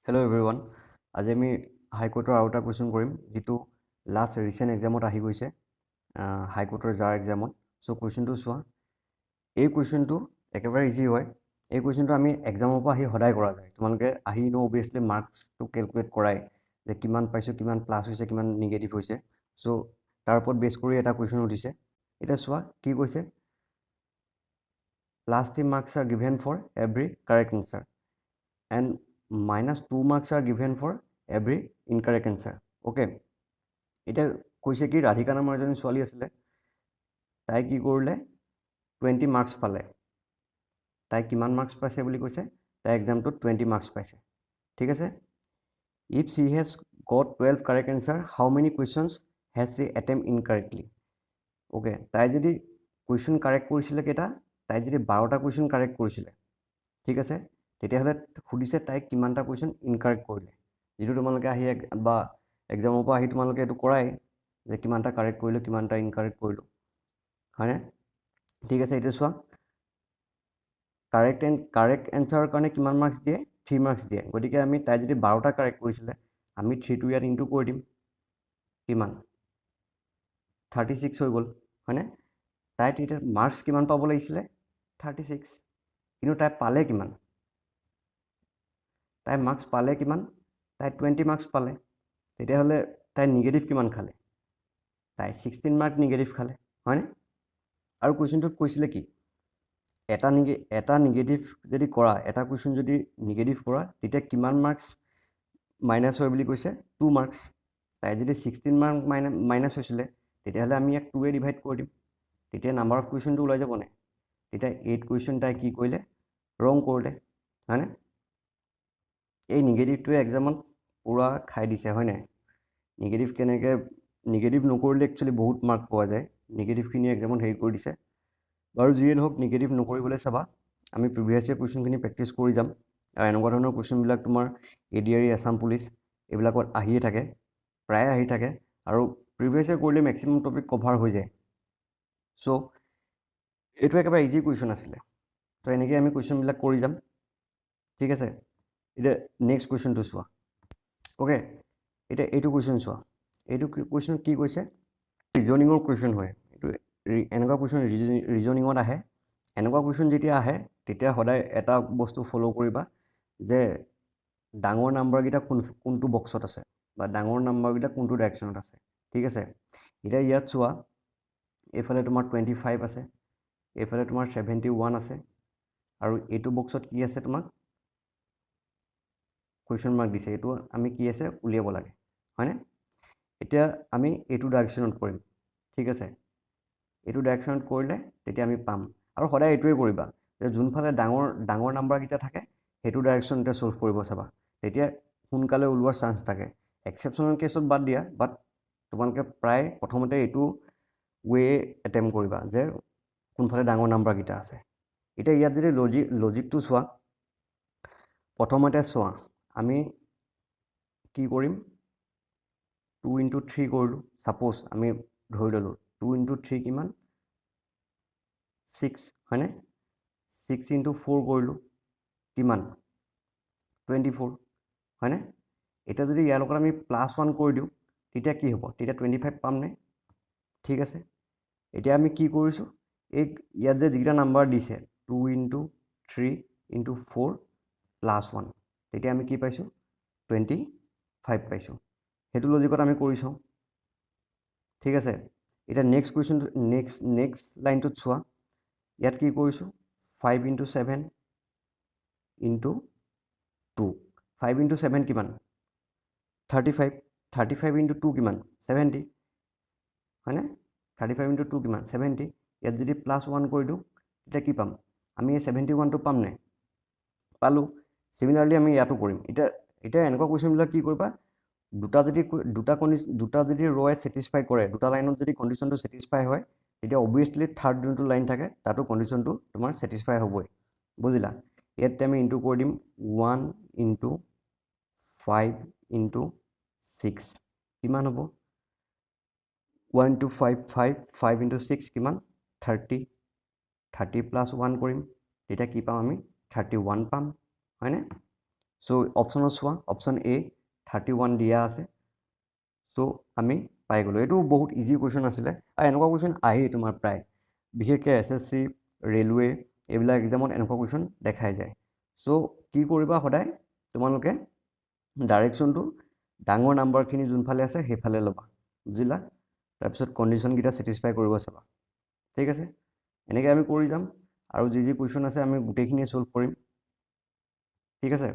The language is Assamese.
Hello everyone. আজি আমি হাইকোৰ্টৰ আৰু এটা কুৱেশ্যন কৰিম যিটো লাষ্ট ৰিচেণ্ট এক্সামত আহি গৈছে হাইকোৰ্টৰ জাৰ এক্সামত। চ' কুৱেশ্যনটো চোৱা। এই কুৱেশ্যনটো একেবাৰে ইজি হয়। এই কুৱেশ্যনটো আমি এক্সামৰ পৰা আহি সদায় কৰা যায়। তোমালোকে আহি অবভিয়াছলি মাৰ্কছটো কেলকুলেট কৰাই যে কিমান পাইছোঁ, কিমান প্লাছ হৈছে, কিমান নিগেটিভ হৈছে। চ' তাৰ ওপৰত বেছ কৰি এটা কুৱেশ্যন উঠিছে। এতিয়া চোৱা কি কৈছে, +3 marks are given for every correct answer and -2 marks are given for every incorrect answer. Okay. এতিয়া কৈছে কি ৰাধিকা নামৰ এজনী ছোৱালী আছিলে, তাই কি কৰিলে 20 marks পালে। তাই কিমান মাৰ্কছ পাইছে বুলি কৈছে, তাই এক্সামটোত 20 marks পাইছে। ঠিক আছে। If she has got 12 correct answer, how many questions has she attempt incorrectly? Okay. তাই যদি কুৱেশ্যন কাৰেক্ট কৰিছিলে কেইটা, তাই যদি 12টা কুৱেশ্যন কাৰেক্ট কৰিছিলে, ঠিক আছে, তেতিয়াহ'লে সুধিছে তাইক কিমানটা কুৱেশ্যন ইনকাৰেক্ট কৰিলে। যিটো তোমালোকে আহি বা এক্সামৰ পৰা আহি তোমালোকে এইটো কৰাই যে কিমানটা কাৰেক্ট কৰিলোঁ, কিমানটা ইনকাৰেক্ট কৰিলোঁ, হয়নে? ঠিক আছে। এতিয়া চোৱা, কাৰেক্ট এনচাৰৰ কাৰণে কিমান মাৰ্কছ দিয়ে, 3 মাৰ্কছ দিয়ে। গতিকে আমি তাই যদি 12টা কাৰেক্ট কৰিছিলে, আমি 3টো ইয়াত ইনটু কৰি দিম, কিমান 36 হৈ গ'ল, হয়নে? তাই তেতিয়া মাৰ্কছ কিমান পাব লাগিছিলে 36, কিন্তু তাই পালে কিমান, তাই মাৰ্কছ পালে কিমান, তাই 20 মাৰ্কছ পালে। তেতিয়াহ'লে তাই নিগেটিভ কিমান খালে, তাই 16 মাৰ্ক নিগেটিভ খালে, হয়নে? আৰু কুৱেশ্যনটোত কৈছিলে কি, এটা নিগেটিভ যদি কৰা, এটা কুৱেশ্যন যদি নিগেটিভ কৰা, তেতিয়া কিমান মাৰ্কছ মাইনাছ হয় বুলি কৈছে, 2 মাৰ্কছ। তাই যদি 16 মাৰ্ক মাইনাছ হৈছিলে, তেতিয়াহ'লে আমি ইয়াক 2 ডিভাইড কৰি দিম, তেতিয়া নাম্বাৰ অফ কুৱেশ্যনটো ওলাই যাব নাই। তেতিয়া 8 কুৱেশ্যন তাই কি কৰিলে, ৰং কৰিলে, হয়নে? এই নিগেটিভটোৱে এক্সামত পূৰা খাই দিছে, হয় নাই? নিগেটিভ নকৰিলে একচুৱেলি বহুত মাৰ্ক পোৱা যায়। নিগেটিভখিনি এক্সামত হেৰি কৰি দিছে। বাৰু যিয়ে নহওক, নিগেটিভ নকৰিবলৈ চাবা। আমি প্ৰিভিয়াছ ইয়েৰ কুৱেশ্যনখিনি প্ৰেক্টিছ কৰি যাম। আৰু এনেকুৱা ধৰণৰ কুৱেশ্যনবিলাক তোমাৰ ADRE, আছাম পুলিচ এইবিলাকত আহিয়ে থাকে, প্ৰায়ে আহি থাকে। আৰু প্ৰিভিয়াছ ইয়েৰ কৰিলে মেক্সিমাম টপিক কভাৰ হৈ যায়। চ' এইটো একেবাৰে ইজি কুৱেশ্যন আছিলে। ত' এনেকৈ আমি কুৱেশ্যনবিলাক কৰি যাম, ঠিক আছে। এতিয়া নেক্সট কুৱেশ্যনটো চোৱা। অ'কে, এতিয়া এইটো কুৱেশ্যন চোৱা। এইটো কুৱেশ্যন কি কৈছে, ৰিজনিঙৰ কুৱেশ্যন হয়। এইটো এনেকুৱা কুৱেশ্যন ৰিজনিঙত আহে। এনেকুৱা কুৱেশ্যন যেতিয়া আহে, তেতিয়া সদায় এটা বস্তু ফ'ল' কৰিবা যে ডাঙৰ নাম্বাৰকেইটা কোনটো বক্সত আছে, বা ডাঙৰ নাম্বাৰকেইটা কোনটো ডাইৰেকশ্যনত আছে, ঠিক আছে। এতিয়া ইয়াত চোৱা, এইফালে তোমাৰ 25 আছে, এইফালে তোমাৰ 71 আছে, আৰু এইটো বক্সত কি আছে, তোমাক কুৱেশ্যন মাৰ্ক দিছে। এইটো আমি কি আছে উলিয়াব লাগে, হয়নে? এতিয়া আমি এইটো ডাইৰেকশ্যনত কৰিম, ঠিক আছে। এইটো ডাইৰেকশ্যনত কৰিলে তেতিয়া আমি পাম। আৰু সদায় এইটোৱে কৰিবা যে যোনফালে ডাঙৰ নাম্বাৰকেইটা থাকে, সেইটো ডাইৰেকশ্যনতে ছল্ভ কৰিব চাবা, তেতিয়া সোনকালে ওলোৱাৰ চান্স থাকে। এক্সেপশ্যনেল কেছত বাদ দিয়া, বাট তোমালোকে প্ৰায় প্ৰথমতে এইটো ৱে এটেম্প কৰিবা যে কোনফালে ডাঙৰ নাম্বাৰকেইটা আছে। এতিয়া ইয়াত যদি লজিকটো চোৱা, প্ৰথমতে চোৱা, আমি কি কৰিম, 2 × 3 কৰিলোঁ। ছাপ'জ আমি ধৰি ল'লোঁ 2 × 3 কিমান, 6, হয়নে? 6 × 4 কৰিলোঁ, কিমান, 24, হয়নে? এতিয়া যদি ইয়াৰ লগত আমি +1 কৰি দিওঁ, তেতিয়া কি হ'ব, তেতিয়া 25 পামনে? ঠিক আছে। এতিয়া আমি কি কৰিছোঁ, ইয়াত যে যিকেইটা নাম্বাৰ দিছে 2 × 3 × 4 +1, তেতিয়া আমি কি পাইছোঁ, 25 পাইছোঁ। সেইটো লজিকত আমি কৰি চাওঁ, ঠিক আছে। এতিয়া নেক্সট কুৱেশ্যনটো, নেক্সট লাইনটোত চোৱা। ইয়াত কি কৰিছোঁ, 5 × 7 × 2, 5 × 7 কিমান, 35, 35 × 2 কিমান, 70, হয়নে? 35 × 2 কিমান, 70। ইয়াত যদি +1 কৰি দিওঁ, তেতিয়া কি পাম, আমি এই 71টো পামনে? পালোঁ। চিমিলাৰলি আমি ইয়াতো কৰিম। এতিয়া এনেকুৱা কুৱেশ্যনবিলাক কি কৰিবা, দুটা যদি ৰ'য়ে ছেটিছফাই কৰে, দুটা লাইনত যদি কণ্ডিশ্যনটো ছেটিছফাই হয়, তেতিয়া অবভিয়াছলি থাৰ্ড যোনটো লাইন থাকে তাতো কণ্ডিশ্যনটো তোমাৰ ছেটিছফাই হ'বই, বুজিলা। ইয়াত আমি ইনটু কৰি দিম 1 × 5 × 6, কিমান হ'ব, 1 × 5, 5 × 6 কিমান, 30, 30 + 1 কৰিম, তেতিয়া কি পাম আমি, 31 পাম, হয়নে? চ' অপশ্যনত চোৱা অপশ্যন এ 31 দিয়া আছে। চ' আমি পাই গ'লোঁ। এইটো বহুত ইজি কুৱেশ্যন আছিলে আৰু এনেকুৱা কুৱেশ্যন আহেই তোমাৰ প্ৰায়, বিশেষকৈ SSC, ৰেলৱে এইবিলাক এক্সামত এনেকুৱা কুৱেশ্যন দেখাই যায়। চ' কি কৰিবা, সদায় তোমালোকে ডাইৰেকশ্যনটো ডাঙৰ নাম্বাৰখিনি যোনফালে আছে সেইফালে ল'বা, বুজিলা? তাৰপিছত কণ্ডিশ্যনকেইটা ছেটিছফাই কৰিব চাবা। ঠিক আছে, এনেকৈ আমি কৰি যাম আৰু যি কুৱেশ্যন আছে আমি গোটেইখিনিয়ে ছল্ভ কৰিম। ঠিক আছে।